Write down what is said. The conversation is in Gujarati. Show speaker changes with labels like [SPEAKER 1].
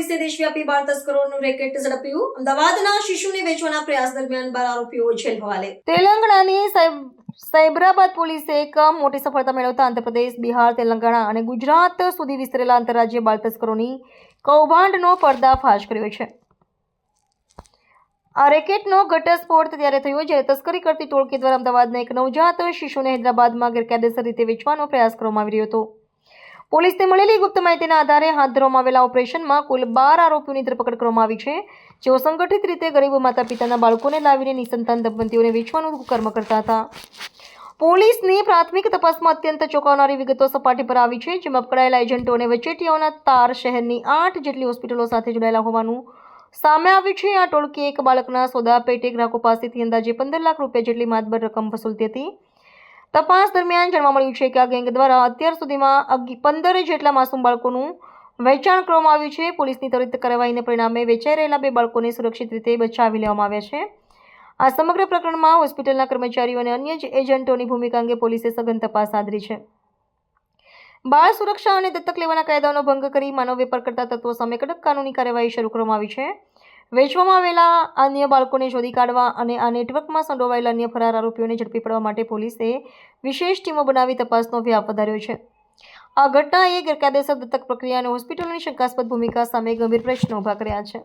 [SPEAKER 1] પોલીસે દેશવ્યાપી બાળ તસ્કરોનું રેકેટ ઝડપ્યું. અમદાવાદના શિશુને વેચવાના પ્રયાસ દરમિયાન 12 આરોપીઓ જેલ હવાલે. તેલંગાણાની સાયબરાબાદ પોલીસે એક મોટી સફળતા મેળવતા આંધ્રપ્રદેશ, બિહાર, તેલંગાણા અને ગુજરાત સુધી વિસ્તરેલા આંતરરાજ્ય બાળ તસ્કરોની કૌભાંડનો પર્દાફાશ કર્યો છે. આ રેકેટનો ઘટસ્ફોટ ત્યારે થયો જ્યારે તસ્કરી કરતી ટોળકી દ્વારા અમદાવાદના એક નવજાત શિશુને હૈદરાબાદમાં ગેરકાયદેસર રીતે વેચવાનો પ્રયાસ કરવામાં આવી રહ્યો હતો. પોલીસને મળેલી ગુપ્ત માહિતીના આધારે હાથ ધરવામાં આવેલા ઓપરેશનમાં કુલ 12 આરોપીઓની ધરપકડ કરવામાં આવી છે, જેઓ સંગઠિત રીતે ગરીબ માતા પિતાના બાળકોને લાવીને નિસંતાન દંપતીઓને વેચવાનું કર્મ કરતા હતા. પોલીસની પ્રાથમિક તપાસમાં અત્યંત ચોંકાવનારી વિગતો સપાટી પર આવી છે, જેમાં પકડાયેલા એજન્ટો અને વચેટિયાઓના તાર શહેરની 8 જેટલી હોસ્પિટલો સાથે જોડાયેલા હોવાનું સામે આવ્યું છે. આ ટોળકી એક બાળકના સોદા પેટે ગ્રાહકો પાસેથી અંદાજે 15 લાખ રૂપિયા જેટલી માતબર રકમ વસૂલતી હતી. તપાસ દરમિયાન જાણવા મળ્યું છે કે આ ગેંગ દ્વારા અત્યાર સુધીમાં 15 જેટલા માસૂમ બાળકોનું વેચાણ કરવામાં આવ્યું છે. પોલીસની ત્વરિત કાર્યવાહીને પરિણામે વેચાઈ રહેલા 2 બાળકોને સુરક્ષિત રીતે બચાવી લેવામાં આવ્યા છે. આ સમગ્ર પ્રકરણમાં હોસ્પિટલના કર્મચારીઓ અને અન્ય એજન્ટોની ભૂમિકા અંગે પોલીસે સઘન તપાસ આદરી છે. બાળ સુરક્ષા અને દત્તક લેવાના કાયદાઓનો ભંગ કરી માનવ વેપાર કરતા તત્વો સામે કડક કાનૂની કાર્યવાહી શરૂ કરવામાં આવી છે. વેચવામાં આવેલા અન્ય બાળકોને શોધી કાઢવા અને આ નેટવર્કમાં સંડોવાયેલા અન્ય ફરાર આરોપીઓને ઝડપી પાડવા માટે પોલીસે વિશેષ ટીમો બનાવી તપાસનો વ્યાપ વધાર્યો છે. આ ઘટનાએ ગેરકાયદેસર દત્તક પ્રક્રિયા અને હોસ્પિટલોની શંકાસ્પદ ભૂમિકા સામે ગંભીર પ્રશ્નો ઊભા કર્યા છે.